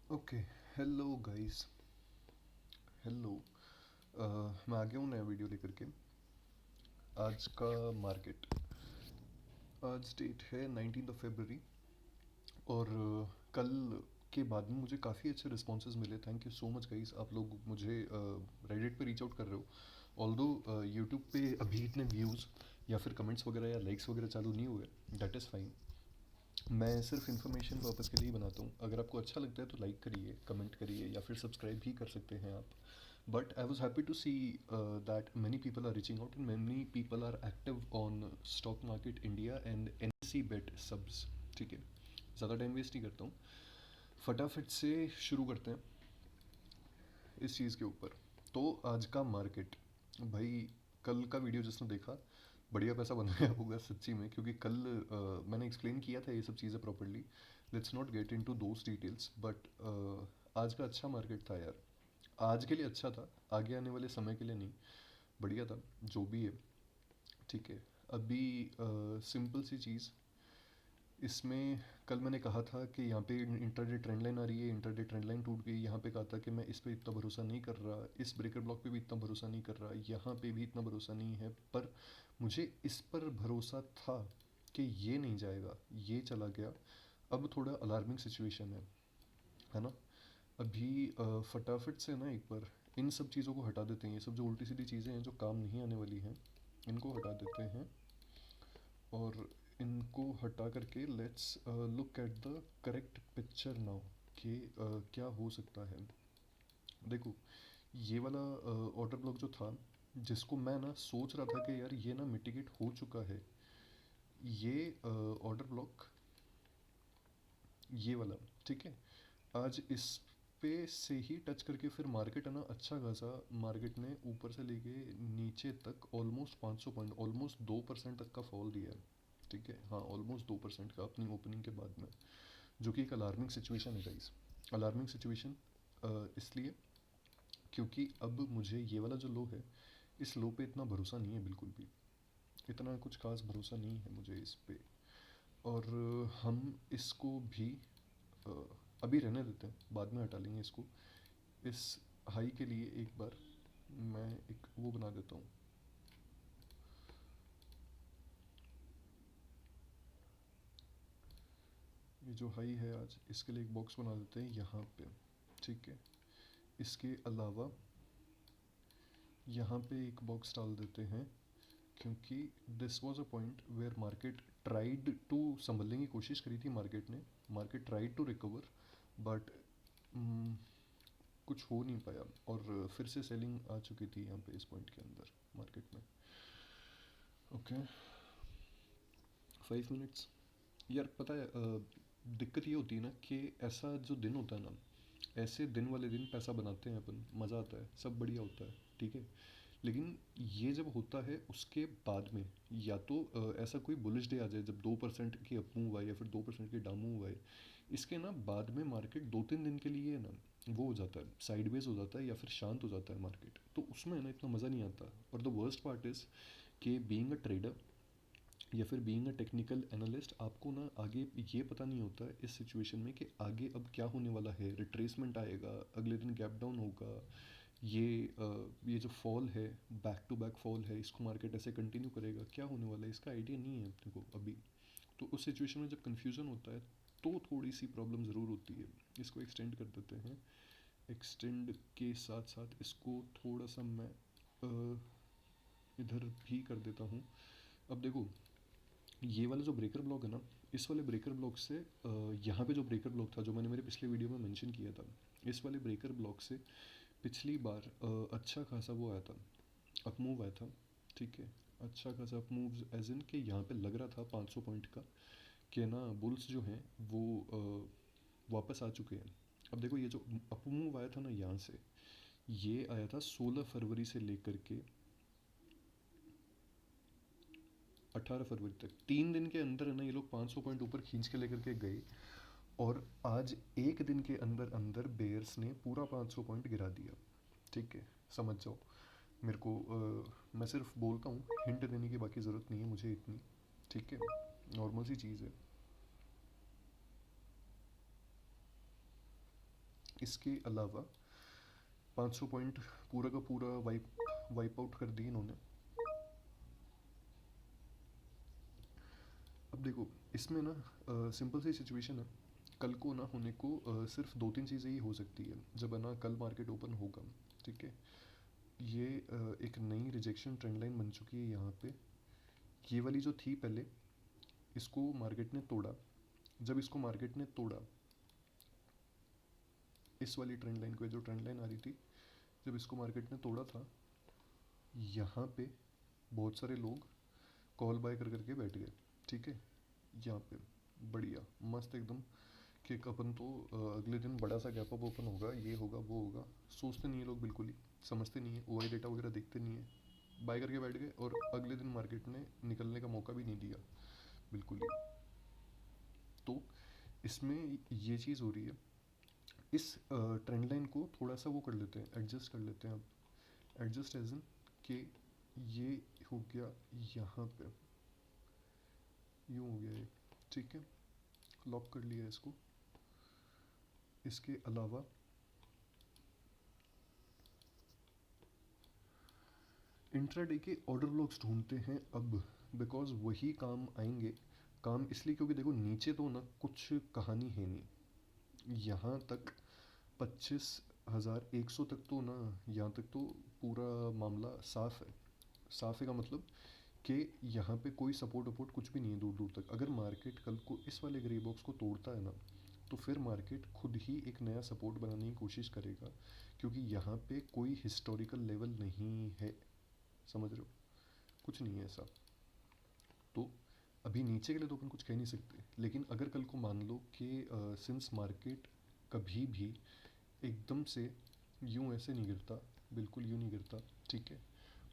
Okay. Hello guys. Hello. मैं आ गया हूँ नया वीडियो लेकर के। आज का मार्केट, आज डेट है 19 फरवरी। और कल के बाद में मुझे काफ़ी अच्छे रिस्पॉन्सेज मिले। Thank you so much guys, आप लोग मुझे रेडिट पे रीच आउट कर रहे हो। ऑल्दो यूट्यूब पे अभी इतने व्यूज़ या फिर कमेंट्स वगैरह या लाइक्स वगैरह चालू नहीं हुए, दैट इज़ फाइन। मैं सिर्फ इन्फॉर्मेशन पर्पज़ के लिए ही बनाता हूँ। अगर आपको अच्छा लगता है तो लाइक करिए, कमेंट करिए या फिर सब्सक्राइब भी कर सकते हैं आप। But I was happy to see that many people are reaching out and many people are active on stock market India and NSE bet subs। ठीक है, ज़्यादा टाइम वेस्ट नहीं करता हूँ, फटाफट से शुरू करते हैं इस चीज़ के ऊपर। तो आज का मार्केट, भाई कल का वीडियो जिसने देखा, बढ़िया पैसा बनाया होगा सच्ची में, क्योंकि कल मैंने एक्सप्लेन किया था ये सब चीज़ें properly. Let's not get into those details, but आज का अच्छा मार्केट था यार। आज के लिए अच्छा था, आगे आने वाले समय के लिए नहीं। बढ़िया था जो भी है। ठीक है। अभी सिंपल सी चीज़ इसमें, कल मैंने कहा था कि यहाँ पे इंटरडे ट्रेंड लाइन आ रही है, इंटरडे ट्रेंड लाइन टूट गई। यहाँ पे कहा था कि मैं इस पे इतना भरोसा नहीं कर रहा, इस ब्रेकर ब्लॉक पे भी इतना भरोसा नहीं कर रहा, यहाँ पे भी इतना भरोसा नहीं है। पर मुझे इस पर भरोसा था कि ये नहीं जाएगा, ये चला गया। अब थोड़ा अलार्मिंग सिचुएशन है ना। अभी फटाफट से ना एक बार इन सब चीज़ों को हटा देते हैं। ये सब जो उल्टी सीधी चीज़ें हैं जो काम नहीं आने वाली हैं, इनको हटा देते हैं। और इनको हटा करके let's look at the correct picture now कि क्या हो सकता है। देखो, ये वाला ऑर्डर ब्लॉक जो था, जिसको मैं ना सोच रहा था कि यार ये ना मिटिगेट हो चुका है, ये ऑर्डर ब्लॉक, ये वाला। ठीक है। आज इस पे से ही टच करके फिर मार्केट है ना अच्छा खासा मार्केट ने ऊपर से लेके नीचे तक ऑलमोस्ट 500 पॉइंट, ऑलमोस्ट 2% तक का फॉल दिया है। ठीक है, हाँ ऑलमोस्ट 2% का अपनी ओपनिंग के बाद में, जो कि एक अलार्मिंग सिचुएशन है गाइस। अलार्मिंग सिचुएशन इसलिए क्योंकि अब मुझे ये वाला जो लो है, इस लो पे इतना भरोसा नहीं है बिल्कुल भी। इतना कुछ खास भरोसा नहीं है मुझे इस पे। और हम इसको भी अ, अभी रहने देते हैं, बाद में हटा लेंगे इसको। इस हाई के लिए एक बार मैं एक वो बना देता हूँ, ये जो हाई है आज, इसके लिए एक बॉक्स बना देते हैं यहाँ पे। ठीक है। इसके अलावा यहाँ पे एक बॉक्स डाल देते हैं, क्योंकि this was a point where market tried to, संभलने की कोशिश करी थी मार्केट ने, market tried to recover, but कुछ हो नहीं पाया। और फिर से सेलिंग आ चुकी थी यहाँ पे इस पॉइंट के अंदर मार्केट में। Okay, 5 minutes. यार पता है दिक्कत ये होती है ना कि ऐसा जो दिन होता है ना, ऐसे दिन वाले दिन पैसा बनाते हैं अपन, मज़ा आता है, सब बढ़िया होता है। ठीक है। लेकिन ये जब होता है उसके बाद में, या तो ऐसा कोई बुलिश डे आ जाए जब 2% की अप मूव आए या फिर 2% की डाउन मूव आए, इसके ना बाद में मार्केट 2-3 दिन के लिए ना वो हो जाता है, साइडवेज हो जाता है या फिर शांत हो जाता है मार्केट, तो उसमें ना इतना मज़ा नहीं आता। और द वर्स्ट पार्ट इज़ कि बीइंग अ ट्रेडर या फिर बीइंग अ टेक्निकल एनालिस्ट, आपको ना आगे ये पता नहीं होता है इस सिचुएशन में कि आगे अब क्या होने वाला है। रिट्रेसमेंट आएगा, अगले दिन गैप डाउन होगा, ये जो फॉल है, बैक टू बैक फॉल है, इसको मार्केट ऐसे कंटिन्यू करेगा, क्या होने वाला है इसका आइडिया नहीं है अपने को अभी। तो उस सिचुएशन में जब कन्फ्यूज़न होता है तो थोड़ी सी प्रॉब्लम ज़रूर होती है। इसको एक्सटेंड कर देते हैं। एक्सटेंड के साथ साथ इसको थोड़ा सा मैं अ, इधर भी कर देता हूँ। अब देखो, ये वाला जो ब्रेकर ब्लॉक है ना, इस वाले ब्रेकर ब्लॉक से यहाँ पे जो ब्रेकर ब्लॉक था जो मैंने मेरे पिछले वीडियो में मेंशन किया था, इस वाले ब्रेकर ब्लॉक से पिछली बार अच्छा खासा वो आया था, अप मूव आया था। ठीक है। अच्छा खासा अप मूव एज इन कि यहाँ पे लग रहा था 500 पॉइंट का कि ना बुल्स जो हैं वो वापस आ चुके हैं। अब देखो, ये जो अप मूव आया था ना यहाँ से, ये आया था 16 फरवरी से लेकर के 18 फरवरी तक, 3 दिन के अंदर है ना ये लोग 500 पॉइंट ऊपर खींच के लेकर के गए। और आज एक दिन के अंदर अंदर बेयर्स ने पूरा 500 पॉइंट गिरा दिया। ठीक है, समझ जाओ मेरे को। मैं सिर्फ बोलता हूँ, हिंट देने की बाकी ज़रूरत नहीं है मुझे इतनी। ठीक है, नॉर्मल सी चीज़ है। इसके अलावा 500 पॉइंट पूरा का पूरा वाइप आउट कर दी इन्होंने। अब देखो इसमें ना सिंपल सी सिचुएशन है, कल को ना होने को सिर्फ दो तीन चीज़ें ही हो सकती है जब है ना कल मार्केट ओपन होगा। ठीक है, ये एक नई रिजेक्शन ट्रेंड लाइन बन चुकी है यहाँ पे। ये वाली जो थी पहले, इसको मार्केट ने तोड़ा। जब इसको मार्केट ने तोड़ा, इस वाली ट्रेंड लाइन को, जो ट्रेंड लाइन आ रही थी, जब इसको मार्केट ने तोड़ा था, यहाँ पे बहुत सारे लोग कॉल बाय कर करके बैठ गए। ठीक है, यहाँ पे बढ़िया मस्त एकदम कि अपन तो अगले दिन बड़ा सा गैप अप ओपन होगा, ये होगा वो होगा। सोचते नहीं है लोग, बिल्कुल ही समझते नहीं है, ओआई डेटा वगैरह देखते नहीं है, बाय करके बैठ गए और अगले दिन मार्केट ने निकलने का मौका भी नहीं दिया बिल्कुल ही। तो इसमें ये चीज़ हो रही है। इस ट्रेंड लाइन को थोड़ा सा वो कर लेते हैं, एडजस्ट कर लेते हैं। अब एडजस्ट एज इन कि ये हो गया यहाँ पे, यूँ हो गया ये। ठीक है, लॉक कर लिया इसको। इसके अलावा इंट्राडे के ऑर्डर ब्लॉक्स ढूंढते हैं अब, बिकॉज वही काम आएंगे। काम इसलिए क्योंकि देखो नीचे तो ना कुछ कहानी है नहीं, यहाँ तक 25,100 तक तो ना, यहाँ तक तो पूरा मामला साफ है। साफ है का मतलब कि यहाँ पे कोई सपोर्ट वपोर्ट कुछ भी नहीं है दूर दूर तक। अगर मार्केट कल को इस वाले ग्रे बॉक्स को तोड़ता है ना, तो फिर मार्केट खुद ही एक नया सपोर्ट बनाने की कोशिश करेगा, क्योंकि यहाँ पे कोई हिस्टोरिकल लेवल नहीं है। समझ रहे हो, कुछ नहीं है ऐसा। तो अभी नीचे के लिए तो अपन कुछ कह नहीं सकते, लेकिन अगर कल को मान लो कि सिंस मार्केट कभी भी एकदम से यूं ऐसे नहीं गिरता, बिल्कुल यूं नहीं गिरता। ठीक है,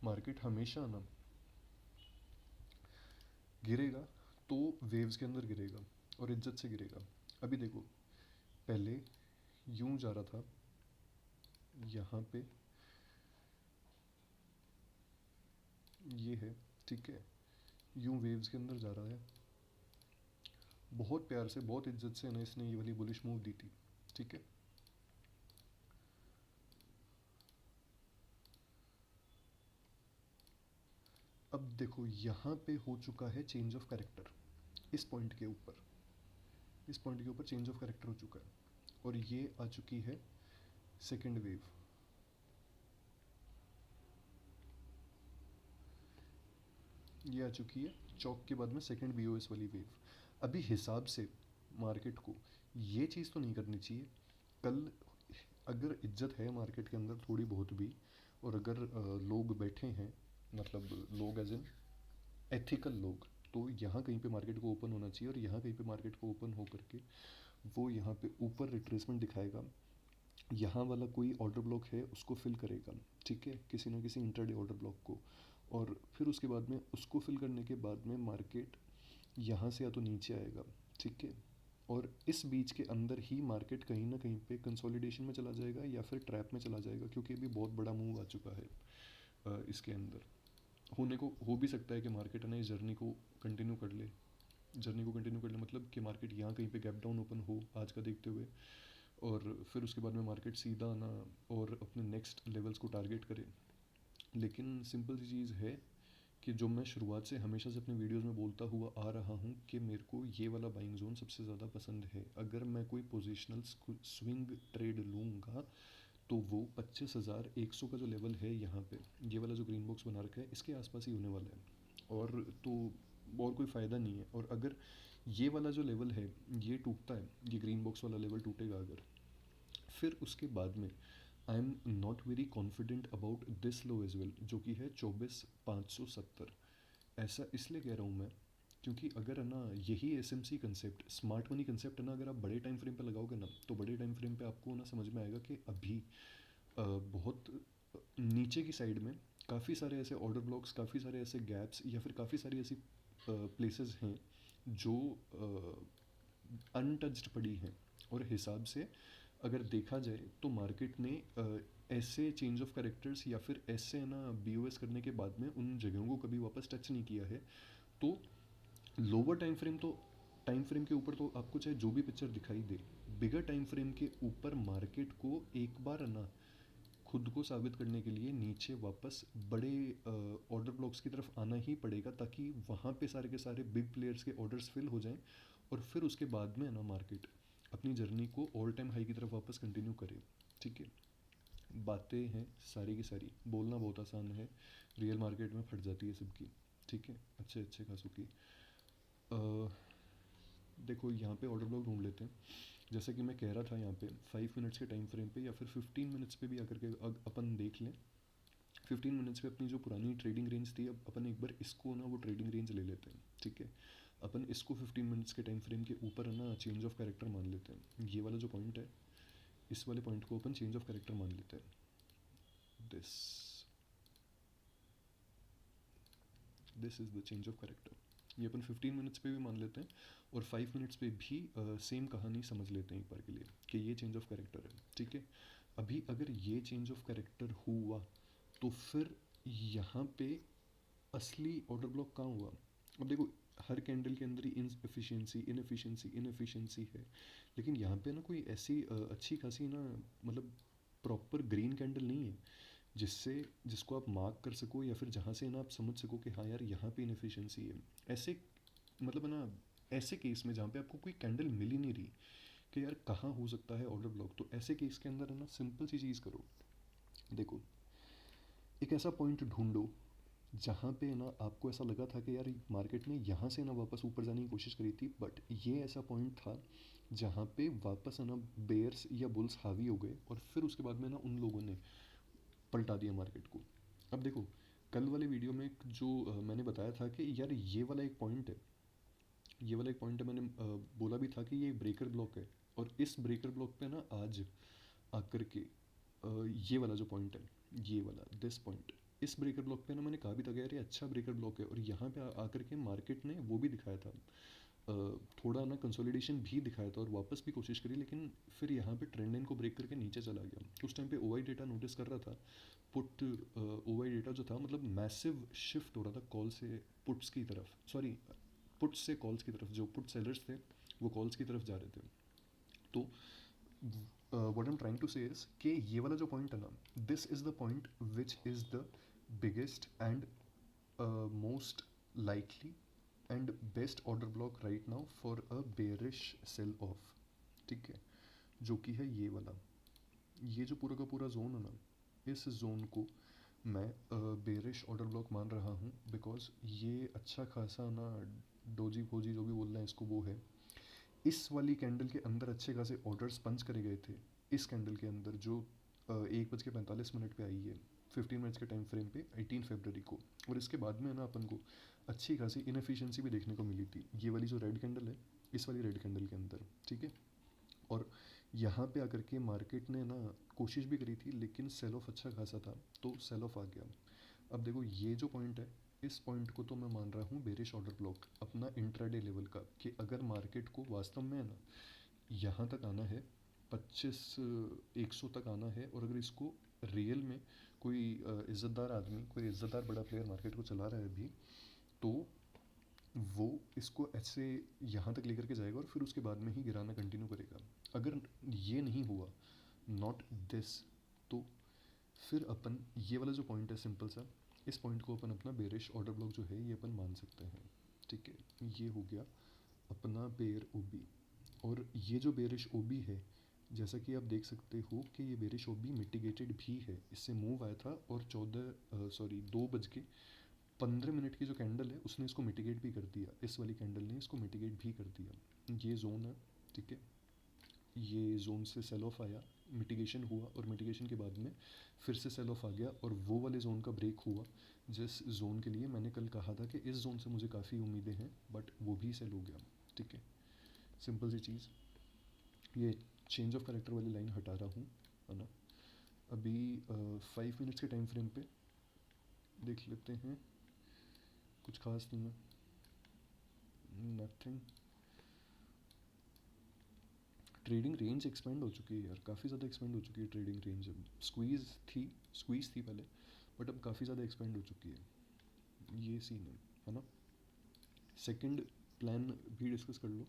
मार्केट हमेशा ना गिरेगा तो वेव्स के अंदर गिरेगा और इज्जत से गिरेगा। अभी देखो, पहले यूं जा रहा था, यहाँ पे ये है। ठीक है, यूं वेव्स के अंदर जा रहा है, बहुत प्यार से बहुत इज्जत से ना इसने ये वाली बुलिश मूव दी थी। ठीक है, अब देखो यहाँ पे हो चुका है चेंज ऑफ कैरेक्टर। इस पॉइंट के ऊपर, इस पॉइंट के ऊपर चेंज ऑफ कैरेक्टर हो चुका है और ये आ चुकी है सेकेंड वेव। ये आ चुकी है चौक के बाद में सेकेंड बीओएस वाली वेव। अभी हिसाब से मार्केट को ये चीज़ तो नहीं करनी चाहिए। कल अगर इज्जत है मार्केट के अंदर थोड़ी बहुत भी, और अगर लोग बैठे हैं, मतलब लोग एज इन एथिकल लोग, तो यहाँ कहीं पे मार्केट को ओपन होना चाहिए और यहाँ कहीं पे मार्केट को ओपन हो करके वो यहाँ पे ऊपर रिट्रेसमेंट दिखाएगा। यहाँ वाला कोई ऑर्डर ब्लॉक है उसको फिल करेगा। ठीक है, किसी ना किसी इंटरडे ऑर्डर ब्लॉक को, और फिर उसके बाद में उसको फिल करने के बाद में मार्केट यहाँ से या तो नीचे आएगा। ठीक है, और इस बीच के अंदर ही मार्केट कहीं ना कहीं पे कंसोलिडेशन में चला जाएगा या फिर ट्रैप में चला जाएगा, क्योंकि अभी बहुत बड़ा मूव आ चुका है इसके अंदर। होने को हो भी सकता है कि मार्केट है ना इस जर्नी को कंटिन्यू कर ले। जर्नी को कंटिन्यू कर ले मतलब कि मार्केट यहाँ कहीं पे गैप डाउन ओपन हो आज का देखते हुए, और फिर उसके बाद में मार्केट सीधा आना और अपने नेक्स्ट लेवल्स को टारगेट करे। लेकिन सिंपल सी चीज़ है कि जो मैं शुरुआत से हमेशा से अपने वीडियोस में बोलता हुआ आ रहा हूँ कि मेरे को ये वाला बाइंग जोन सबसे ज़्यादा पसंद है। अगर मैं कोई पोजिशनल स्विंग ट्रेड लूँगा तो वो 25,100 का जो लेवल है यहाँ पे, ये वाला जो ग्रीन बॉक्स बना रखा है, इसके आसपास ही होने वाला है। और तो और कोई फ़ायदा नहीं है। और अगर ये वाला जो लेवल है ये टूटता है, ये ग्रीन बॉक्स वाला लेवल टूटेगा अगर, फिर उसके बाद में I am not very confident about this low as well, जो कि है 24,570। ऐसा इसलिए कह रहा हूँ मैं क्योंकि अगर है ना यही S M C concept, smart money concept है ना, अगर आप बड़े टाइम फ्रेम पे लगाओगे ना, तो बड़े टाइम फ्रेम पे आपको ना समझ में आएगा कि अभी बहुत नीचे की साइड में काफ़ी सारे ऐसे ऑर्डर ब्लॉक्स, काफ़ी सारे ऐसे गैप्स या फिर काफ़ी सारी ऐसी प्लेसेस हैं जो अनटच्ड पड़ी हैं। और हिसाब से अगर देखा जाए तो मार्केट ने ऐसे चेंज ऑफ कैरेक्टर्स या फिर ऐसे ना बीओएस करने के बाद में उन जगहों को कभी वापस टच नहीं किया है। तो लोअर टाइम फ्रेम के ऊपर तो आपको चाहे जो भी पिक्चर दिखाई दे, बिगर टाइम फ्रेम के ऊपर मार्केट को एक बार ना खुद को साबित करने के लिए नीचे वापस बड़े ऑर्डर ब्लॉक्स की तरफ आना ही पड़ेगा, ताकि वहाँ पे सारे के सारे बिग प्लेयर्स के ऑर्डर्स फिल हो जाएं और फिर उसके बाद में ना मार्केट अपनी जर्नी को ऑल टाइम हाई की तरफ वापस कंटिन्यू करे। ठीक है, बातें हैं सारी की सारी, बोलना बहुत आसान है, रियल मार्केट में फट जाती है सबकी। ठीक है, अच्छे अच्छे खासों की। देखो यहाँ पे ऑर्डर ब्लॉक ढूंढ लेते हैं। जैसे कि मैं कह रहा था, यहाँ पे 5 मिनट्स के टाइम फ्रेम पे या फिर 15 मिनट्स पे भी आकर के अपन देख लें। 15 मिनट्स पे अपनी जो पुरानी ट्रेडिंग रेंज थी, अब अपन एक बार इसको ना वो ट्रेडिंग रेंज ले लेते हैं। ठीक है, अपन इसको 15 मिनट्स के टाइम फ्रेम के ऊपर है ना चेंज ऑफ कैरेक्टर मान लेते हैं। ये वाला जो पॉइंट है, इस वाले पॉइंट को अपन चेंज ऑफ कैरेक्टर मान लेते हैं। This is the change of character. ये अपन 15 मिनट्स पे भी मान लेते हैं और 5 मिनट्स पे भी सेम कहानी समझ लेते हैं एक बार के लिए कि ये चेंज ऑफ कैरेक्टर है। ठीक है, अभी अगर ये चेंज ऑफ कैरेक्टर हुआ तो फिर यहाँ पे असली ऑर्डर ब्लॉक कहाँ हुआ। अब देखो, हर कैंडल के अंदर ही इनएफिशिएंसी है, लेकिन यहाँ पे ना कोई ऐसी अच्छी खासी ना, मतलब प्रॉपर ग्रीन कैंडल नहीं है जिससे जिसको आप मार्क कर सको या फिर जहाँ से ना आप समझ सको कि हाँ यार यहाँ पे इनएफिशिएंसी है। ऐसे मतलब है ना, ऐसे केस में जहाँ पे आपको कोई कैंडल मिल ही नहीं रही कि यार कहाँ हो सकता है ऑर्डर ब्लॉक, तो ऐसे केस के अंदर है ना सिंपल सी चीज़ करो। देखो, एक ऐसा पॉइंट ढूंढो जहाँ पे ना आपको ऐसा लगा था कि यार मार्केट ने यहाँ से ना वापस ऊपर जाने की कोशिश करी थी, बट ये ऐसा पॉइंट था जहाँ पे वापस है ना बेयर्स या बुल्स हावी हो गए और फिर उसके बाद में ना उन लोगों ने पलटा दिया मार्केट को। अब देखो, कल वाले वीडियो में जो मैंने बताया था कि यार ये वाला एक पॉइंट है, ये वाला एक पॉइंट है, मैंने बोला भी था कि ये ब्रेकर ब्लॉक है। और इस ब्रेकर ब्लॉक पे ना आज आकर के ये वाला जो पॉइंट है, ये वाला दिस पॉइंट, इस ब्रेकर ब्लॉक पे ना मैंने कहा भी था कि यार ये अच्छा ब्रेकर ब्लॉक है। और यहाँ पे आकर के मार्केट ने वो भी दिखाया था, थोड़ा ना कंसोलिडेशन भी दिखाया था और वापस भी कोशिश करी, लेकिन फिर यहाँ पे ट्रेंड लाइन को ब्रेक करके नीचे चला गया। उस टाइम पे ओवाई डेटा नोटिस कर रहा था, पुट ओवाई डेटा जो था, मतलब मैसिव शिफ्ट हो रहा था कॉल से पुट्स की तरफ, सॉरी पुट्स से कॉल्स की तरफ। जो पुट सेलर्स थे वो कॉल्स की तरफ जा रहे थे। तो what I am trying to say is कि ये वाला जो पॉइंट है ना, this is the point which is the biggest and most likely and best order block right now for a bearish sell off. ठीक है, जो कि है ये वाला, ये जो पूरा का पूरा जोन है ना, इस जोन को मैं बेरिश ऑर्डर ब्लॉक मान रहा हूँ, बिकॉज ये अच्छा खासा ना डोजी फोजी जो भी बोल रहे हैं इसको, वो है। इस वाली कैंडल के अंदर अच्छे खासे ऑर्डर्स पंच करे गए थे। इस कैंडल के अंदर जो 1:45 पे आई है 15 मिनट्स के टाइम फ्रेम पे 18 फरवरी को। और इसके बाद में ना अपन को अच्छी खासी इनएफिशिएंसी भी देखने को मिली थी, ये वाली जो रेड कैंडल है, इस वाली रेड कैंडल के अंदर। ठीक है, और यहाँ पे आकर के मार्केट ने ना कोशिश भी करी थी, लेकिन सेल ऑफ अच्छा खासा था तो सेल ऑफ आ गया। अब देखो, ये जो पॉइंट है, इस पॉइंट को तो मैं मान रहा हूँ बेरिश ऑर्डर ब्लॉक अपना इंट्राडे लेवल का, कि अगर मार्केट को वास्तव में है ना यहाँ तक आना है, 25 100 तक आना है, और अगर इसको रियल में कोई इज़्ज़तदार आदमी, कोई इज़्ज़तदार बड़ा प्लेयर मार्केट को चला रहा है अभी, तो वो इसको ऐसे यहाँ तक लेकर के जाएगा और फिर उसके बाद में ही गिराना कंटिन्यू करेगा। अगर ये नहीं हुआ, नॉट दिस, तो फिर अपन ये वाला जो पॉइंट है सिंपल सा, इस पॉइंट को अपन अपना बेरिश ऑर्डर ब्लॉक जो है ये अपन मान सकते हैं। ठीक है, ये हो गया अपना बेयर ओबी। और ये जो बेरिश ओबी है, जैसा कि आप देख सकते हो कि ये बेरिश ओबी मिटिगेटेड भी है, इससे मूव आया था और 2:15 की जो कैंडल है उसने इसको मिटिगेट भी कर दिया, इस वाली कैंडल ने इसको मिटिगेट भी कर दिया। ये जोन है, ठीक है, ये जोन से सेल ऑफ आया, मिटिगेशन हुआ और मिटिगेशन के बाद में फिर से सेल ऑफ आ गया और वो वाले जोन का ब्रेक हुआ, जिस जोन के लिए मैंने कल कहा था कि इस जोन से मुझे काफ़ी उम्मीदें हैं, बट वो भी सेल हो गया। ठीक है, सिंपल सी चीज़। ये चेंज ऑफ करेक्टर वाली लाइन हटा रहा हूँ, है ना। अभी 5 मिनट्स के टाइम फ्रेम पे देख लेते हैं, कुछ खास नहीं है, नथिंग। ट्रेडिंग रेंज एक्सपेंड हो चुकी है यार, काफ़ी ज़्यादा एक्सपेंड हो चुकी है ट्रेडिंग रेंज। अब स्क्वीज़ थी पहले, बट अब काफ़ी ज़्यादा एक्सपेंड हो चुकी है। ये सीन है ना। सेकंड प्लान भी डिस्कस कर लो,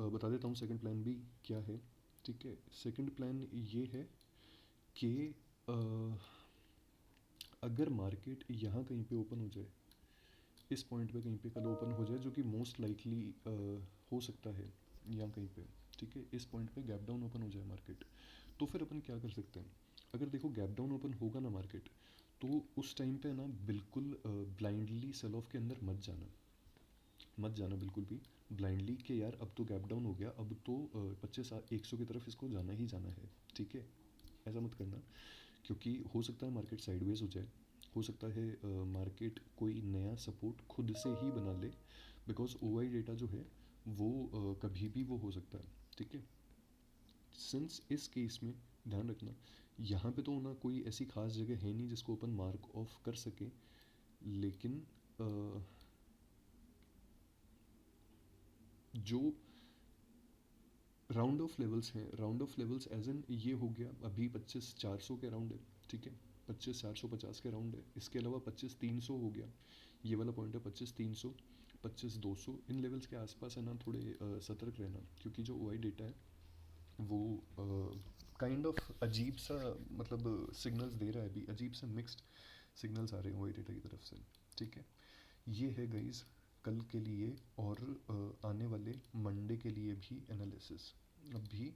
बता देता हूँ सेकंड प्लान भी क्या है। ठीक है, सेकंड प्लान ये है कि अ, अगर मार्केट यहाँ कहीं पे ओपन हो जाए, इस पॉइंट पे कहीं पे कल ओपन हो जाए, जो कि मोस्ट लाइकली हो सकता है यहाँ कहीं पे, ठीक है, इस पॉइंट पे गैप डाउन ओपन हो जाए मार्केट, तो फिर अपन क्या कर सकते हैं? अगर देखो गैप डाउन ओपन होगा ना मार्केट, तो उस टाइम पे ना बिल्कुल ब्लाइंडली सेल ऑफ के अंदर मत जाना बिल्कुल भी ब्लाइंडली कि यार अब तो गैप डाउन हो गया, अब तो 25 100 की तरफ इसको जाना ही जाना है, ठीक है, ऐसा मत करना। क्योंकि हो सकता है मार्केट साइडवेज हो जाए, हो सकता है मार्केट कोई नया सपोर्ट खुद से ही बना ले, बिकॉज ओ आई डेटा जो है वो कभी भी वो हो सकता है, ठीक है। सिंस इस केस में ध्यान रखना, यहाँ पे तो ना कोई ऐसी खास जगह है नहीं जिसको अपन मार्क ऑफ कर सके, लेकिन जो राउंड ऑफ लेवल्स हैं, round off levels as an ये हो गया अभी 25 400 के राउंड है, ठीक है, 25 450 के राउंड है, इसके अलावा 25 300 हो गया, ये वाला पॉइंट है 25 300, 25 200, इन लेवल्स के आसपास है ना, थोड़े सतर्क रहना, क्योंकि जो ओ आई डेटा है वो काइंड ऑफ अजीब सा मतलब सिग्नल्स दे रहा है, अभी अजीब से मिक्स्ड सिग्नल्स आ रहे हैं ओ आई डेटा की तरफ से, ठीक है। ये है गाइज कल के लिए और आने वाले मंडे के लिए भी एनालिसिस। अभी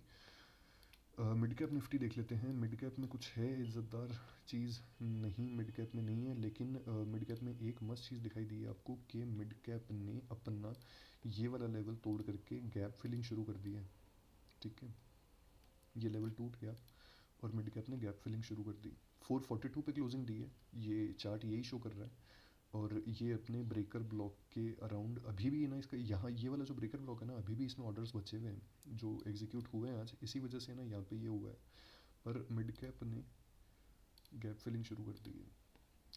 मिड कैप निफ्टी देख लेते हैं। मिड कैप में कुछ है इज़्ज़तदार चीज़ नहीं, मिड कैप में नहीं है, लेकिन मिड कैप में एक मस्त चीज़ दिखाई दी है आपको कि मिड कैप ने अपना ये वाला लेवल तोड़ करके गैप फिलिंग शुरू कर दी है, ठीक है। ये लेवल टूट गया और मिड कैप ने गैप फिलिंग शुरू कर दी, 442 पे क्लोजिंग दी है, ये चार्ट यही शो कर रहा है। और ये अपने ब्रेकर ब्लॉक के अराउंड अभी भी ना, इसका यहाँ ये वाला जो ब्रेकर ब्लॉक है ना, अभी भी इसमें ऑर्डर्स बचे हुए हैं जो एग्जीक्यूट हुए हैं आज, इसी वजह से ना यहाँ पे ये हुआ है। पर मिड कैप ने गैप फिलिंग शुरू कर दी है।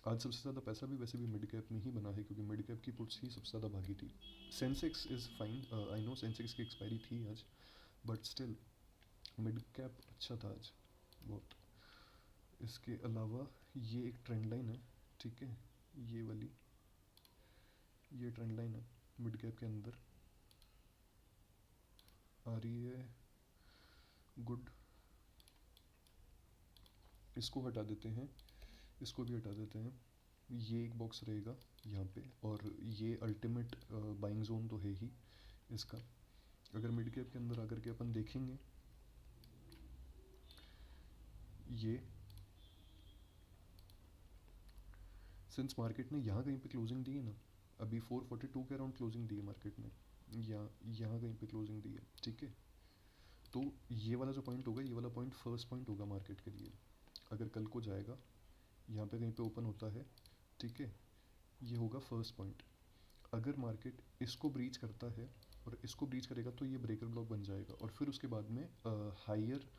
आज सबसे ज़्यादा पैसा भी वैसे भी मिड कैप में ही बना है, क्योंकि मिड कैप की पुट्स ही सबसे ज़्यादा भागी थी। Sensex is fine, I know Sensex की एक्सपायरी थी आज, बट स्टिल मिड कैप अच्छा था आज बहुत। इसके अलावा ये एक ट्रेंड लाइन है, ठीक है, ये वाली, ये ट्रेंड लाइन है मिड कैप के अंदर आ रही है, गुड। इसको हटा देते हैं, इसको भी हटा देते हैं, ये एक बॉक्स रहेगा यहाँ पे, और ये अल्टीमेट बाइंग जोन तो है ही इसका। अगर मिड कैप के अंदर आकर के अपन देखेंगे, ये सिंस मार्केट ने यहाँ कहीं पे क्लोजिंग दी है ना, अभी 442 के अराउंड क्लोजिंग दी है मार्केट ने, यहाँ कहीं पे क्लोजिंग दी है, ठीक है। तो ये वाला जो पॉइंट होगा, ये वाला पॉइंट फर्स्ट पॉइंट होगा मार्केट के लिए। अगर कल को जाएगा, यहाँ पे कहीं पे ओपन होता है, ठीक है, ये होगा फर्स्ट पॉइंट। अगर मार्केट इसको ब्रीच करता है और इसको ब्रीच करेगा, तो ये ब्रेकर ब्लॉक बन जाएगा, और फिर उसके बाद में हायर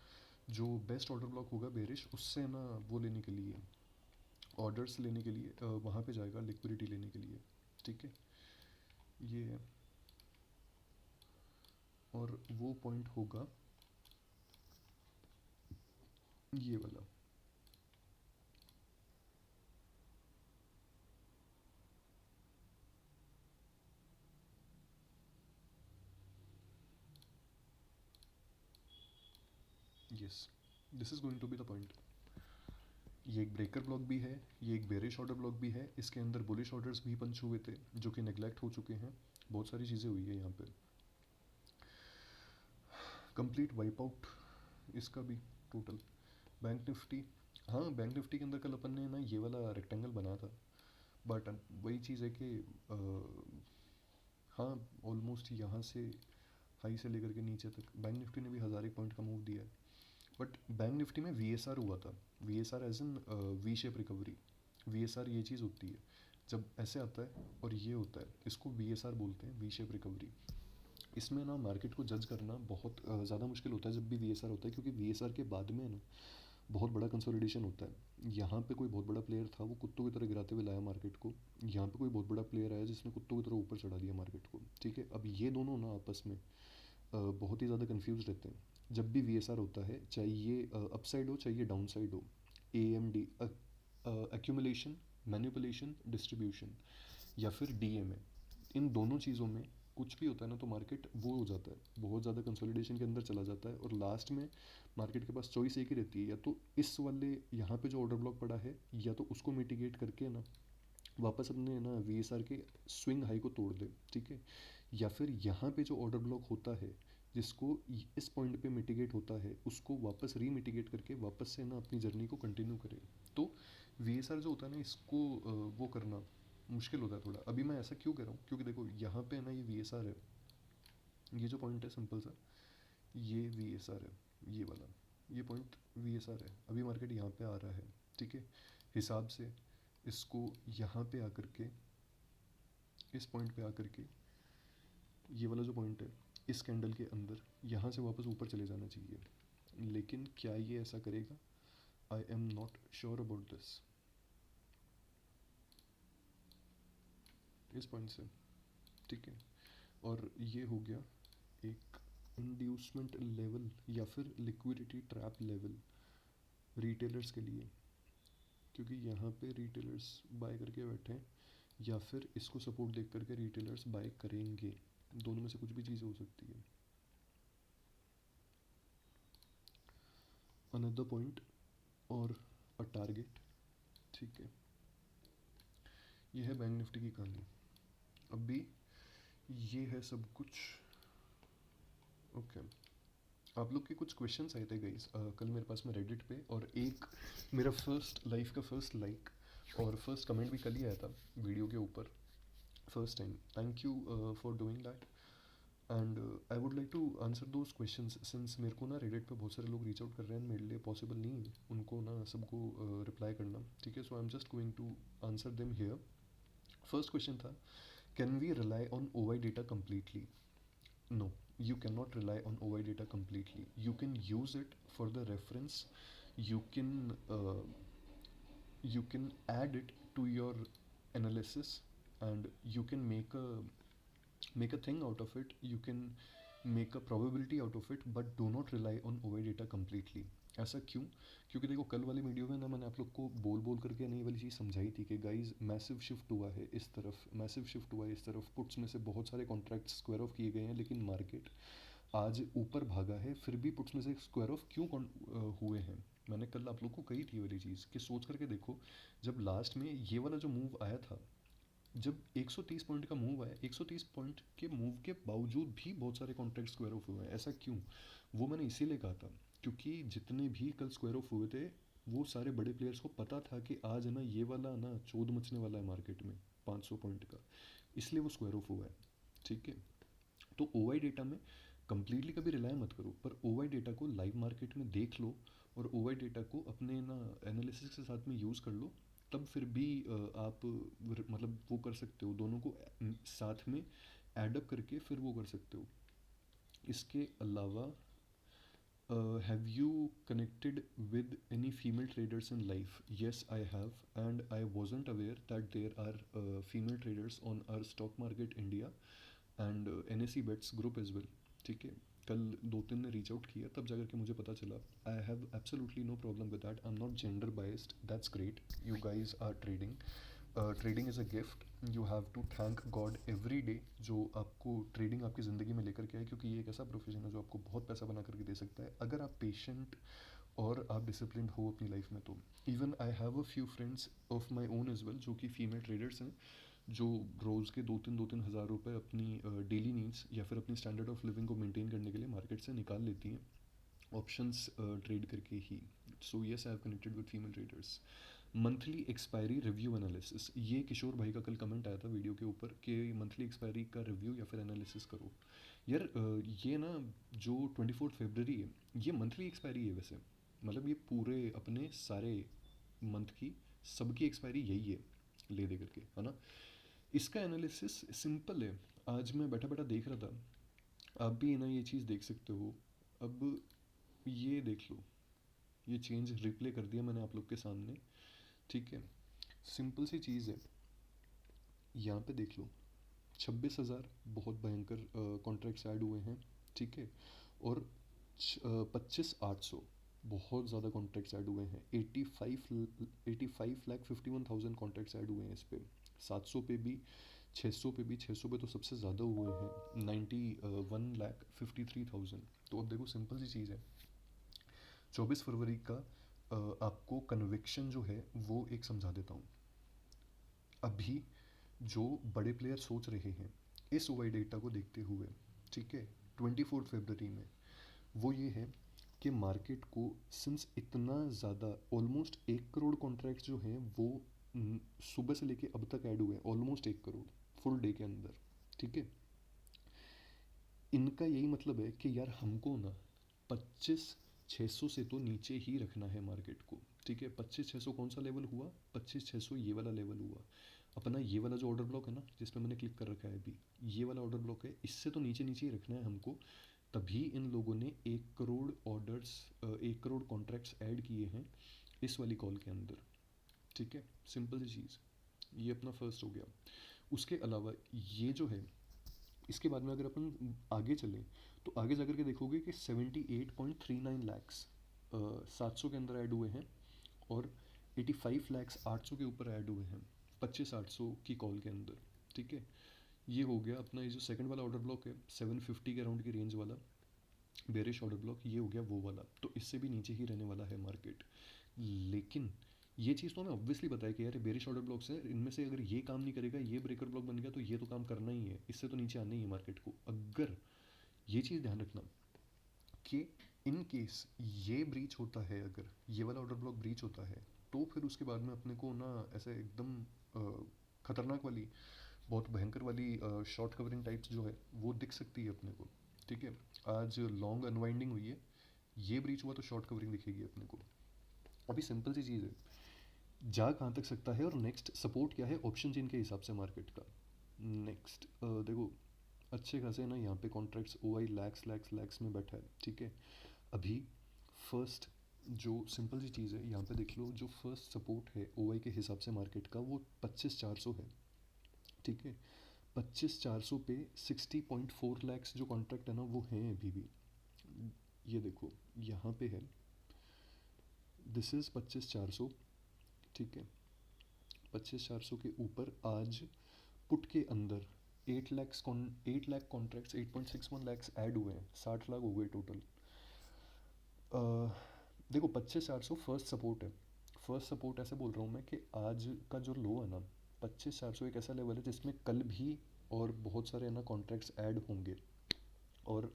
जो बेस्ट ऑर्डर ब्लॉक होगा बेरिश, उससे ना वो लेने के लिए, ऑर्डर्स लेने के लिए वहाँ पे जाएगा लिक्विडिटी लेने के लिए, ठीक है, ये है। और वो पॉइंट होगा ये वाला, yes, this is going to be the point. ये एक ब्रेकर ब्लॉक भी है, ये एक बेरिश ऑर्डर ब्लॉक भी है, इसके अंदर बुलिश ऑर्डर्स भी पंच हुए थे जो कि नेगलेक्ट हो चुके हैं, बहुत सारी चीज़ें हुई है यहाँ पे, कंप्लीट वाइप आउट इसका भी टोटल। बैंक निफ्टी, हाँ बैंक निफ्टी के अंदर कल अपन ने ना ये वाला रेक्टेंगल बनाया था, बट वही चीज़ है कि हाँ ऑलमोस्ट यहाँ से हाई से लेकर के नीचे तक बैंक निफ्टी ने भी 1000 एक पॉइंट का मूव दिया है। बट बैंक निफ्टी में वी एस आर हुआ था, V S R as an V shape recovery. V S R ये चीज़ होती है जब ऐसे आता है और ये होता है, इसको वी एस आर बोलते हैं, वी शेप रिकवरी। इसमें ना मार्केट को जज करना बहुत ज़्यादा मुश्किल होता है जब भी वी एस आर होता है, क्योंकि वी एस आर के बाद में ना बहुत बड़ा कंसोलिडेशन होता है। यहाँ पे कोई बहुत बड़ा प्लेयर था, वो कुत्तों की तरह गिराते हुए लाया मार्केट को, यहाँ पे कोई बहुत बड़ा प्लेयर आया जिसने कुत्तों की तरह ऊपर चढ़ा दिया मार्केट को, ठीक है। अब ये दोनों ना आपस में बहुत ही ज़्यादा कन्फ्यूज रहते हैं जब भी वी एस आर होता है, चाहे ये अपसाइड हो चाहे ये डाउन साइड हो। A M D, accumulation, manipulation, distribution, या फिर डी एम ए, इन दोनों चीज़ों में कुछ भी होता है ना तो मार्केट वो हो जाता है, बहुत ज़्यादा कंसोलिडेशन के अंदर चला जाता है और लास्ट में मार्केट के पास चॉइस एक ही रहती है, या तो इस वाले यहाँ पे जो ऑर्डर ब्लॉक पड़ा है या तो उसको मिटिगेट करके ना वापस अपने ना VSR के स्विंग हाई को तोड़ दे, ठीक है, या फिर यहाँ पे जो ऑर्डर ब्लॉक होता है जिसको इस पॉइंट पे मिटिगेट होता है उसको वापस रीमिटिगेट करके वापस से ना अपनी जर्नी को कंटिन्यू करे। तो VSR जो होता है ना इसको वो करना मुश्किल होता है थोड़ा। अभी मैं ऐसा क्यों कह रहा हूँ, क्योंकि देखो यहाँ पे ना ये VSR है, ये जो पॉइंट है सिंपल सा, ये VSR है, ये वाला, ये पॉइंट VSR है, अभी मार्केट यहाँ पे आ रहा है, ठीक है, हिसाब से इसको यहाँ पे आकर के, इस पॉइंट पे आकर के, ये वाला जो पॉइंट है इस कैंडल के अंदर यहाँ से वापस ऊपर चले जाना चाहिए, लेकिन क्या ये ऐसा करेगा, आई am not sure about this. इस पॉइंट से, ठीक है, और ये हो गया एक इंड्यूसमेंट लेवल या फिर लिक्विडिटी ट्रैप लेवल रिटेलर्स के लिए, क्योंकि यहाँ पे रिटेलर्स बाय करके बैठे हैं या फिर इसको सपोर्ट देख करके रिटेलर्स बाय करेंगे, दोनों में से कुछ भी चीज़ हो सकती है। अनदर पॉइंट और अ टारगेट, ठीक है, ये है बैंक निफ्टी की कहानी। अभी ये है सब कुछ, ओके। आप लोग के कुछ क्वेश्चंस आए थे गाइस कल मेरे पास में रेडिट पे, और एक मेरा फर्स्ट लाइफ का फर्स्ट लाइक और फर्स्ट कमेंट भी कल ही आया था वीडियो के ऊपर, first time, thank you for doing that. And I would like to answer those questions since मेरे को ना रेडिट पे बहुत सारे लोग रीच आउट कर रहे हैं, मेरे लिए पॉसिबल नहीं है उनको ना सबको रिप्लाई करना, ठीक है, so I am just going to answer them here. First question था, can we rely on OI data completely? No, you cannot rely on OI data completely. You can use it for the reference. You can uh, you can add it to your analysis, and you can make a thing out of it. You can make a probability out of it, but do not rely on OI data completely. ऐसा क्यों? क्योंकि देखो कल वाली video में ना मैंने आप लोग को बोल बोल करके नहीं वाली चीज़ समझाई थी कि गाइज मैसिव शिफ्ट हुआ है इस तरफ, मैसिव शिफ्ट हुआ है इस तरफ, पुट्स में से बहुत सारे कॉन्ट्रैक्ट स्क्वायर ऑफ किए गए हैं, लेकिन मार्केट आज ऊपर भागा है, फिर भी पुट्स में से स्क्वायर ऑफ क्यों हुए हैं। मैंने कल आप लोग को कही थी वाली चीज़ कि सोच करके देखो, जब लास्ट में ये वाला जो मूव आया था, जब 130 पॉइंट का मूव आया, 130 पॉइंट के मूव के बावजूद भी बहुत सारे कॉन्ट्रैक्ट स्क्वायर ऑफ हुए हैं, ऐसा क्यों? वो मैंने इसीलिए कहा था क्योंकि जितने भी कल स्क्वायर ऑफ हुए थे वो सारे बड़े प्लेयर्स को पता था कि आज है ना ये वाला ना चौध मचने वाला है मार्केट में 500 पॉइंट का, इसलिए वो स्क्वायर ऑफ हुआ है, ठीक है। तो OI डेटा में कम्प्लीटली कभी रिलाई मत करो, पर OI डेटा को लाइव मार्केट में देख लो और OI डेटा को अपने ना एनालिसिस के साथ में यूज़ कर लो, तब फिर भी आप मतलब वो कर सकते हो, दोनों को साथ में एडअप करके फिर वो कर सकते हो। इसके अलावा have you connected with any female traders in life? Yes, I have, and I wasn't aware that there are female traders on our stock market India and NSE bets group as well, ठीक है। कल 2-3 ने reach out किया तब जाकर के मुझे पता चला। I have absolutely no problem with that, I am not gender biased, that's great, you guys are trading, trading is a gift, you have to thank God every day जो आपको trading आपकी ज़िंदगी में लेकर के आए, क्योंकि ये एक ऐसा प्रोफेशन है जो आपको बहुत पैसा बना करके दे सकता है अगर आप पेशेंट और आप डिसिप्लिन हो अपनी लाइफ में। तो even I have a few friends of my own as well जो कि फीमेल ट्रेडर्स हैं, जो रोज़ के 2-3 हज़ार रुपये अपनी डेली नीड्स या फिर अपनी स्टैंडर्ड ऑफ लिविंग को मेंटेन करने के लिए मार्केट से निकाल लेती हैं ऑप्शंस ट्रेड करके ही। So yes, I have connected with female traders. Monthly expiry review analysis, ये किशोर भाई का कल कमेंट आया था वीडियो के ऊपर कि मंथली एक्सपायरी का रिव्यू या फिर एनालिसिस करो। यार ये ना जो 24 फरवरी है ये मंथली एक्सपायरी है वैसे, मतलब ये पूरे अपने सारे मंथ की सबकी एक्सपायरी यही है ले दे करके, है ना। इसका एनालिसिस सिंपल है, आज मैं बैठा बैठा देख रहा था, आप भी ना ये चीज़ देख सकते हो। अब ये देख लो, ये चेंज रिप्ले कर दिया मैंने आप लोग के सामने, ठीक है। सिंपल सी चीज़ है, यहाँ पे देख लो 26,000 बहुत भयंकर कॉन्ट्रैक्ट्स ऐड हुए हैं, ठीक है, और 25,800 बहुत ज़्यादा कॉन्ट्रैक्ट्स ऐड हुए हैं, 85,51,51,000 कॉन्ट्रैक्ट्स ऐड हुए हैं इस पर, 700 पे भी 600 पे भी, 600 पे तो सबसे ज़्यादा हुए हैं, 91,53,000। तो अब देखो सिंपल सी चीज़ है, 24 फरवरी का आपको कन्विक्शन जो है वो एक समझा देता हूँ। अभी जो बड़े प्लेयर सोच रहे हैं इस ओवाई डेटा को देखते हुए, ठीक है, 24 फरवरी में, वो ये है कि मार्केट को सिंस इतना ज़्यादा ऑलमोस्ट 1 करोड़ कॉन्ट्रैक्ट जो हैं वो सुबह से लेके अब तक ऐड हुए हैं, ऑलमोस्ट 1 करोड़ फुल डे के अंदर, ठीक है। इनका यही मतलब है कि यार हमको ना 25,600 से तो नीचे ही रखना है मार्केट को, ठीक है। 25,600 कौन सा लेवल हुआ, 25,600 ये वाला लेवल हुआ अपना, ये वाला जो ऑर्डर ब्लॉक है ना जिसमें मैंने क्लिक कर रखा है अभी, ये वाला ऑर्डर ब्लॉक है, इससे तो नीचे नीचे ही रखना है हमको। तभी इन लोगों ने 1 crore orders, 1 crore contracts add किए हैं इस वाली कॉल के अंदर, ठीक है। सिंपल सी चीज़, ये अपना फर्स्ट हो गया। उसके अलावा ये जो है, इसके बाद में अगर अपन आगे चलें तो आगे जा कर के देखोगे कि 78.39 लैक्स 700 के अंदर ऐड हुए हैं, और 85 लैक्स 800 के ऊपर ऐड हुए हैं 25,800 की कॉल के अंदर, ठीक है। ये हो गया अपना, ये जो सेकंड वाला ऑर्डर ब्लॉक है 750 के अराउंड की रेंज वाला बेरिश ऑर्डर ब्लॉक, ये हो गया वो वाला, तो इससे भी नीचे ही रहने वाला है मार्केट। लेकिन ये चीज़ तो हमें ऑब्वियसली पता है कि यार बेरिश ऑर्डर ब्लॉक्स है, इनमें से अगर ये काम नहीं करेगा, ये ब्रेकर ब्लॉक बन गया तो ये तो काम करना ही है, इससे तो नीचे आना ही है मार्केट को। अगर ये चीज़ ध्यान रखना कि इन केस ये ब्रीच होता है, अगर ये वाला ऑर्डर ब्लॉक ब्रीच होता है, तो फिर उसके बाद में अपने को ना ऐसे एकदम खतरनाक वाली, बहुत भयंकर वाली शॉर्ट कवरिंग टाइप्स जो है वो दिख सकती है अपने को, ठीक है। आज लॉन्ग अनवाइंडिंग हुई है, ये ब्रीच हुआ तो शॉर्ट कवरिंग दिखेगी अपने को। अभी सिंपल सी चीज़ है, जा कहाँ तक सकता है और नेक्स्ट सपोर्ट क्या है ऑप्शन चेन के हिसाब से मार्केट का। नेक्स्ट देखो, अच्छे खासे ना यहाँ पे कॉन्ट्रैक्ट्स ओ आई लैक्स लैक्स लैक्स में बैठा है, ठीक है। अभी फर्स्ट जो सिंपल सी चीज़ है यहाँ पे देख लो, जो फर्स्ट सपोर्ट है ओ आई के हिसाब से मार्केट का वो 25,400 है, ठीक है। 25,400 पे 60.4 लैक्स जो कॉन्ट्रैक्ट है ना वो हैं अभी भी, ये देखो यहाँ पे है, दिस इज़ 25,400, ठीक है। 25,400 के ऊपर आज पुट के अंदर 8 लाख कॉन्ट्रैक्ट्स, 8.61 लैक्स ऐड हुए हैं, 60 लाख हो गए टोटल। देखो 25,400 फर्स्ट सपोर्ट है, फर्स्ट सपोर्ट ऐसे बोल रहा हूँ मैं कि आज का जो लो है ना 25,400 एक ऐसा लेवल है जिसमें कल भी और बहुत सारे है ना कॉन्ट्रैक्ट्स ऐड होंगे, और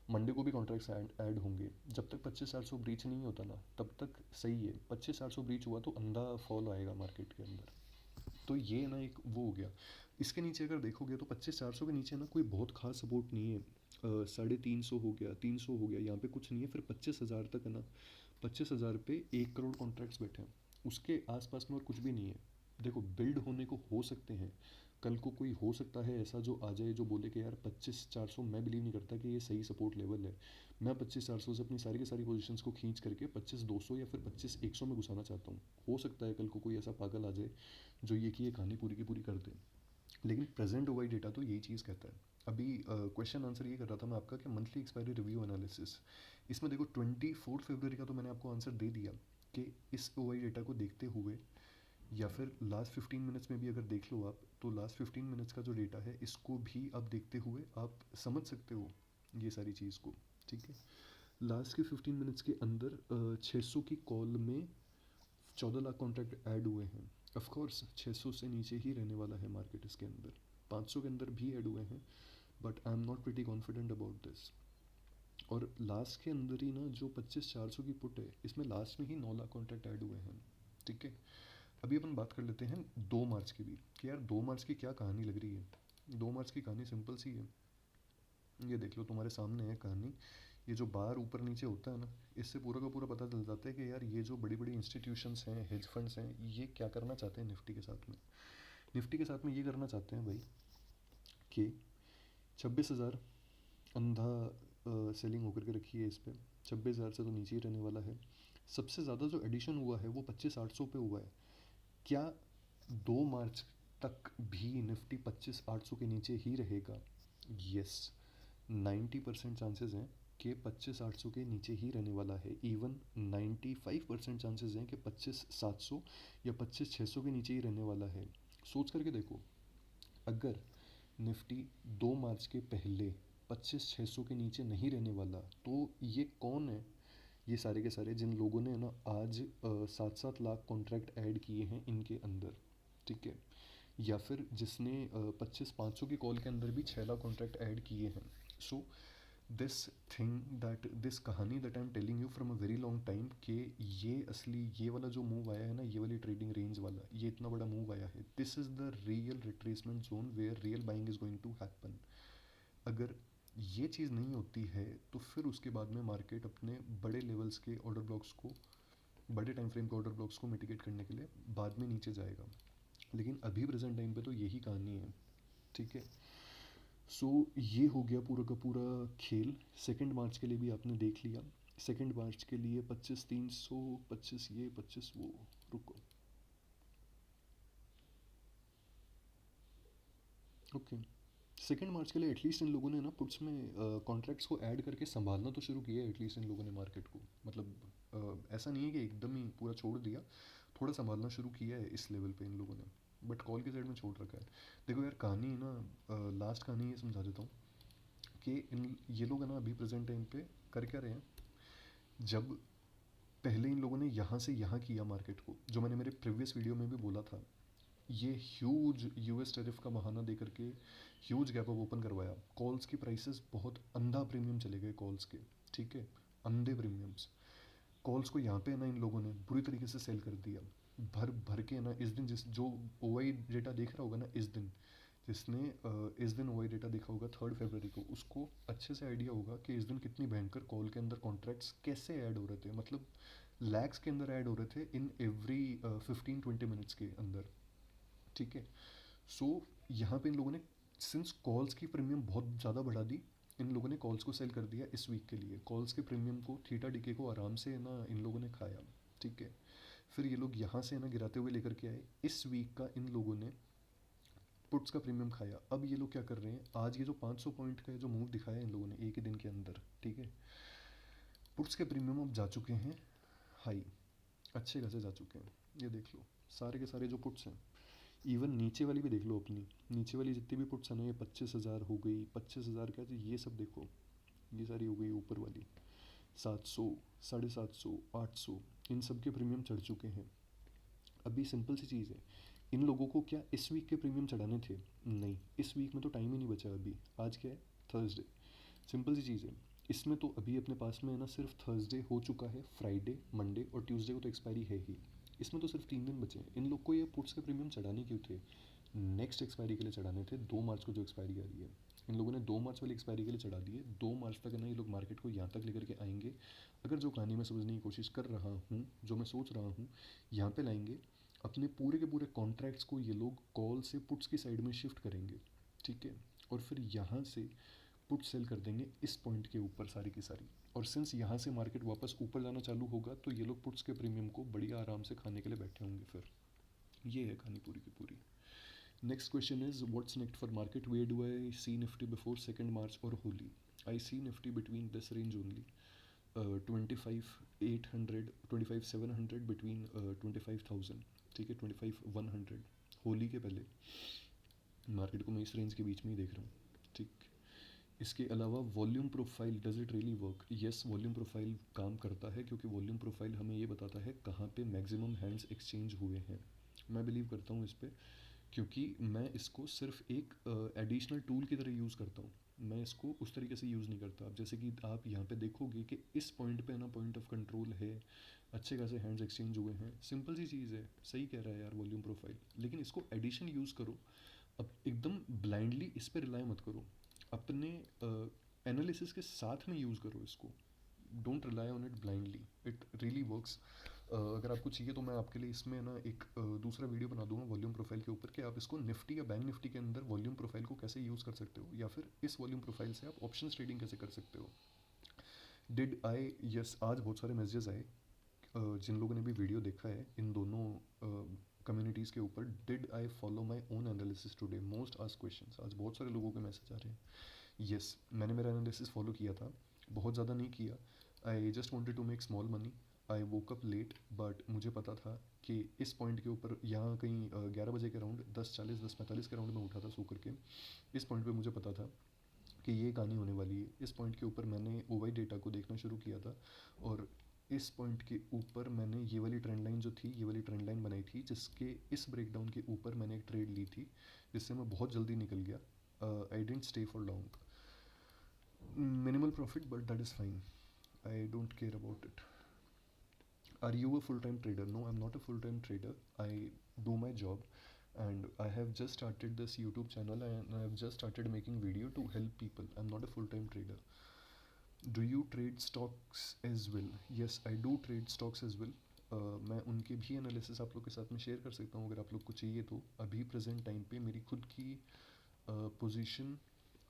मंडे को भी कॉन्ट्रैक्ट्स ऐड होंगे। जब तक 25,400 ब्रीच नहीं होता ना तब तक सही है, 25,400 ब्रीच हुआ तो अंधा फॉल आएगा मार्केट के अंदर। तो ये ना एक वो हो गया। इसके नीचे अगर देखोगे तो 25,400 के नीचे ना कोई बहुत खास सपोर्ट नहीं है, 350 हो गया, 300 हो गया, यहाँ पे कुछ नहीं है। फिर 25,000 तक है ना, 25,000 पे 1 करोड़ कॉन्ट्रैक्ट्स बैठे हैं, उसके आसपास में और कुछ भी नहीं है। देखो बिल्ड होने को हो सकते हैं, कल को कोई हो सकता है ऐसा जो आ जाए जो बोले कि यार 25,400, मैं बिलीव नहीं करता कि ये सही सपोर्ट लेवल है। मैं 25,400 से अपनी सारी की सारी पोजीशंस को खींच करके 25,200 या फिर 25,100 में घुसाना चाहता हूँ। हो सकता है कल को कोई ऐसा पागल आ जाए जो ये कहानी पूरी की पूरी कर दे, लेकिन प्रेजेंट ओवाई डेटा तो यही चीज़ कहता है। अभी क्वेश्चन आंसर ये कर रहा था मैं आपका कि मंथली एक्सपायरी रिव्यू एनालिसिस, इसमें देखो 24 फरवरी का तो मैंने आपको आंसर दे दिया कि इस ओवाई डेटा को देखते हुए, या फिर लास्ट 15 मिनट्स में भी अगर देख लो आप, तो लास्ट 15 मिनट्स का जो डेटा है इसको भी आप देखते हुए आप समझ सकते हो ये सारी चीज़ को, ठीक है। लास्ट के 15 मिनट्स के अंदर 600 की कॉल में 14 लाख कॉन्ट्रैक्ट ऐड हुए हैं। ऑफ कोर्स 600 से नीचे ही रहने वाला है मार्केट इसके अंदर, 500 के अंदर भी ऐड हुए हैं, but I am not pretty confident about this. और लास्ट के अंदर ही ना जो 25,400 की पुट है इसमें लास्ट में ही 9 लाख कॉन्ट्रैक्ट ऐड हुए हैं, ठीक है। अभी अपन बात कर लेते हैं 2 मार्च की भी, कि यार 2 मार्च की क्या कहानी लग रही है। 2 मार्च की कहानी सिंपल सी है, ये देख लो तुम्हारे सामने है कहानी। ये जो बार ऊपर नीचे होता है ना, इससे पूरा का पूरा पता चल जाता है कि यार ये जो बड़ी बड़ी इंस्टीट्यूशंस हैं, हेज फंड्स हैं, ये क्या करना चाहते हैं निफ्टी के साथ में। निफ्टी के साथ में ये करना चाहते हैं भाई कि 26,000 अंधा सेलिंग होकर के रखी है इस पर, 26,000 से तो नीचे ही रहने वाला है। सबसे ज़्यादा जो एडिशन हुआ है वो 25,800 पे हुआ है। क्या 2 मार्च तक भी निफ्टी 25,800 के नीचे ही रहेगा? यस, 90% चांसेस हैं कि 25,800 के नीचे ही रहने वाला है। इवन 95% चांसेस हैं कि 25,700 या 25,600 के नीचे ही रहने वाला है। सोच करके देखो, अगर निफ्टी 2 मार्च के पहले 25,600 के नीचे नहीं रहने वाला, तो ये कौन है, ये सारे के सारे जिन लोगों ने ना आज 7-7 लाख कॉन्ट्रैक्ट ऐड किए हैं इनके अंदर, ठीक है, या फिर जिसने 25,500 की कॉल के अंदर भी 6 लाख कॉन्ट्रैक्ट ऐड किए हैं। So this thing that this कहानी that I am telling you from a very long time कि ये असली ये वाला जो मूव आया है ना, ये वाली ट्रेडिंग रेंज वाला, ये इतना बड़ा मूव आया है, this is the real retracement zone where real buying is going to happen. अगर ये चीज़ नहीं होती है तो फिर उसके बाद में मार्केट अपने बड़े लेवल्स के ऑर्डर ब्लॉक्स को, बड़े टाइम फ्रेम के ऑर्डर ब्लॉक्स को मिटिगेट करने के लिए बाद में नीचे जाएगा। लेकिन अभी प्रेजेंट टाइम पे तो यही कहानी है, ठीक है। सो ये हो गया पूरा का पूरा खेल। 2 मार्च के लिए भी आपने देख लिया। 2 मार्च के लिए 25,300, 25 ये 25 वो, रुको, ओके। 2 मार्च के लिए एटलीस्ट इन लोगों ने ना पुट्स में कॉन्ट्रैक्ट्स को ऐड करके संभालना तो शुरू किया है एटलीस्ट इन लोगों ने मार्केट को, मतलब ऐसा नहीं है कि एकदम ही पूरा छोड़ दिया, थोड़ा संभालना शुरू किया है इस लेवल पे इन लोगों ने, बट कॉल के साइड में छोड़ रखा है। देखो यार कहानी ना, लास्ट कहानी ये समझा देता हूँ कि इन ये लोग है ना अभी प्रेजेंट टाइम पे कर क्या रहे हैं। जब पहले इन लोगों ने यहाँ से यहाँ किया मार्केट को, जो मैंने मेरे प्रीवियस वीडियो में भी बोला था, ये ह्यूज यूएस टैरिफ का बहाना दे करके ह्यूज गैप अप ओपन करवाया, कॉल्स की प्राइसेस बहुत अंधा प्रीमियम चले गए कॉल्स के, ठीक है, अंधे प्रीमियम्स। कॉल्स को यहाँ पे ना इन लोगों ने बुरी तरीके से सेल कर दिया, भर भर के ना। इस दिन जिस जो ओ आई डेटा देख रहा होगा ना इस दिन, जिसने इस दिन ओ आई डेटा देखा होगा 3 फरवरी को, उसको अच्छे से आइडिया होगा कि इस दिन कितनी भयंकर कॉल के अंदर कॉन्ट्रैक्ट्स कैसे ऐड हो रहे थे, मतलब लैक्स के अंदर ऐड हो रहे थे इन एवरी 15-20 मिनट्स के अंदर, ठीक है। सो यहाँ पे इन लोगों ने सिंस कॉल्स की प्रीमियम बहुत ज़्यादा बढ़ा दी, इन लोगों ने कॉल्स को सेल कर दिया इस वीक के लिए, कॉल्स के प्रीमियम को थीटा डीके को आराम से ना इन लोगों ने खाया, ठीक है। फिर ये लोग यहाँ से ना गिराते हुए लेकर के आए, इस वीक का इन लोगों ने पुट्स का प्रीमियम खाया। अब ये लोग क्या कर रहे हैं, आज ये जो 500 पॉइंट का जो मूव दिखाया इन लोगों ने एक ही दिन के अंदर, ठीक है, पुट्स के प्रीमियम अब जा चुके हैं हाई, अच्छे खासे जा चुके हैं। ये देख लो सारे के सारे जो पुट्स हैं, इवन नीचे वाली भी देख लो अपनी, नीचे वाली जितनी भी पुट्स है ना, ये 25,000 हो गई, 25,000 क्या, ये सब देखो, ये सारी हो गई ऊपर वाली, 700, 750, 800, इन सब के प्रीमियम चढ़ चुके हैं। अभी सिंपल सी चीज़ है, इन लोगों को क्या इस वीक के प्रीमियम चढ़ाने थे? नहीं, इस वीक में तो टाइम ही नहीं बचा अभी। आज क्या है, थर्सडे, सिंपल सी चीज़ है। इसमें तो अभी अपने पास में है ना सिर्फ थर्सडे हो चुका है, फ्राइडे, मंडे और ट्यूसडे को तो एक्सपायरी है ही, इसमें तो सिर्फ 3 दिन बचे हैं। इन लोग को ये पुट्स के प्रीमियम चढ़ाने क्यों थे? नेक्स्ट एक्सपायरी के लिए चढ़ाने थे, 2 मार्च को जो एक्सपायरी आ रही है। इन लोगों ने 2 मार्च वाली एक्सपायरी के लिए चढ़ा दिए, 2 मार्च तक है ना ये लोग मार्केट को यहाँ तक लेकर के आएंगे। अगर जो कहानी मैं समझने की कोशिश कर रहा हूँ, जो मैं सोच रहा हूँ, यहाँ पे लाएंगे अपने पूरे के पूरे कॉन्ट्रैक्ट्स को, ये लोग कॉल से पुट्स की साइड में शिफ्ट करेंगे, ठीक है, और फिर यहाँ से पुट सेल कर देंगे इस पॉइंट के ऊपर सारी की सारी। और सिंस यहाँ से मार्केट वापस ऊपर जाना चालू होगा तो ये लोग पुट्स के प्रीमियम को बढ़िया आराम से खाने के लिए बैठे होंगे फिर। ये है कहानी पूरी की पूरी। Next question is what's next for market, where do I see Nifty before 2 March और Holi? I see Nifty between this range only, 25,800, 25,700, between 25,000, ठीक है, 25,100। होली के पहले मार्केट को मैं इस रेंज के बीच में ही देख रहा हूँ, ठीक। इसके अलावा volume profile, does it really work? Yes, volume profile काम करता है, क्योंकि वॉल्यूम प्रोफाइल हमें ये बताता है कहाँ पे मैक्सिमम हैंड्स एक्सचेंज हुए हैं। मैं बिलीव करता हूँ इस पर, क्योंकि मैं इसको सिर्फ एक एडिशनल टूल की तरह यूज़ करता हूँ, मैं इसको उस तरीके से यूज़ नहीं करता। अब जैसे कि आप यहाँ पे देखोगे कि इस पॉइंट पे ना पॉइंट ऑफ कंट्रोल है, अच्छे खासे हैंड्स एक्सचेंज हुए हैं, सिंपल सी चीज़ है, सही कह रहा है यार वॉल्यूम प्रोफाइल, लेकिन इसको एडिशन यूज़ करो। अब एकदम ब्लाइंडली इस पर रिलाई मत करो, अपने एनालिसिस के साथ में यूज़ करो इसको, don't rely on it blindly, it really works. अगर आपको चाहिए तो मैं आपके लिए इसमें ना एक दूसरा वीडियो बना दूंगा वॉल्यूम प्रोफाइल के ऊपर कि आप इसको निफ्टी या बैंक निफ्टी के अंदर वॉल्यूम प्रोफाइल को कैसे यूज़ कर सकते हो, या फिर इस वॉल्यूम प्रोफाइल से आप ऑप्शन ट्रेडिंग कैसे कर सकते हो। डिड आई, यस, आज बहुत सारे मैसेजेस आए जिन लोगों ने भी वीडियो देखा है इन दोनों कम्युनिटीज़ के ऊपर। Did I follow my own analysis today, most asked questions, आज बहुत सारे लोगों के मैसेज आ रहे हैं। मैंने मेरा एनालिसिस फॉलो किया था, बहुत ज़्यादा नहीं किया। I just wanted to make small money. I woke up late, but मुझे पता था कि इस पॉइंट के ऊपर यहाँ कहीं 11 बजे के राउंड 10:40 10:45 के राउंड में उठा था सो करके। इस पॉइंट पे मुझे पता था कि ये कहानी होने वाली है। इस पॉइंट के ऊपर मैंने ओवाई डेटा को देखना शुरू किया था, और इस पॉइंट के ऊपर मैंने ये वाली ट्रेंड लाइन जो थी, ये वाली ट्रेंड लाइन बनाई थी, जिसके इस ब्रेकडाउन के ऊपर मैंने एक ट्रेड ली थी, जिससे मैं बहुत जल्दी निकल गया। I don't stay for long, minimal profit, but that is fine. I don't care about it. Are you a full-time trader? No, I'm not a full-time trader. I do my job, and I have just started this YouTube channel, and I have just started making video to help people. I'm not a full-time trader. Do you trade stocks as well? Yes, I do trade stocks as well. मैं उनके भी analysis आप लोग के साथ में share कर सकता हूँ अगर आप लोग को चाहिए तो। अभी प्रेजेंट टाइम पे मेरी खुद की पोजीशन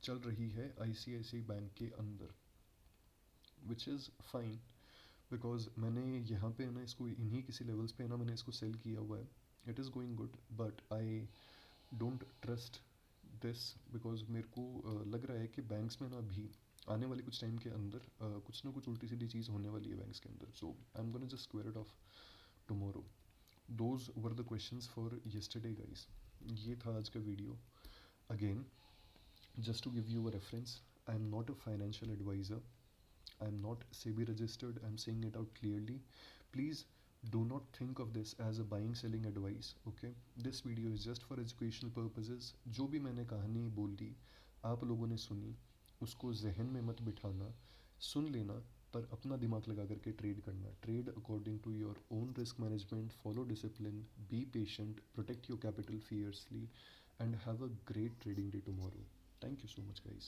चल रही है ICICI बैंक के अंदर, विच इज़ फाइन, बिकॉज मैंने यहाँ पे ना इसको इन्हीं किसी लेवल्स पे ना मैंने इसको सेल किया हुआ है। It is going good, but I don't trust this, because मेरे को लग रहा है कि बैंक्स में ना अभी आने वाले कुछ टाइम के अंदर कुछ ना कुछ उल्टी सीधी चीज़ होने वाली है बैंक्स के अंदर। So I am gonna just square it off tomorrow. Those were the questions for yesterday guys. ये था आज का video. Again, just to give you a reference, I am not a financial advisor. I am not SEBI registered. I am saying it out clearly. Please do not think of this as a buying selling advice. Okay, this video is just for educational purposes. जो भी मैंने कहानी बोल दी आप लोगों ने सुनी, उसको जहन में मत बिठाना, सुन लेना, पर अपना दिमाग लगा करके ट्रेड करना। Trade according to your own risk management, follow discipline, be patient, protect your capital fiercely, and have a great trading day tomorrow. Thank you so much, guys.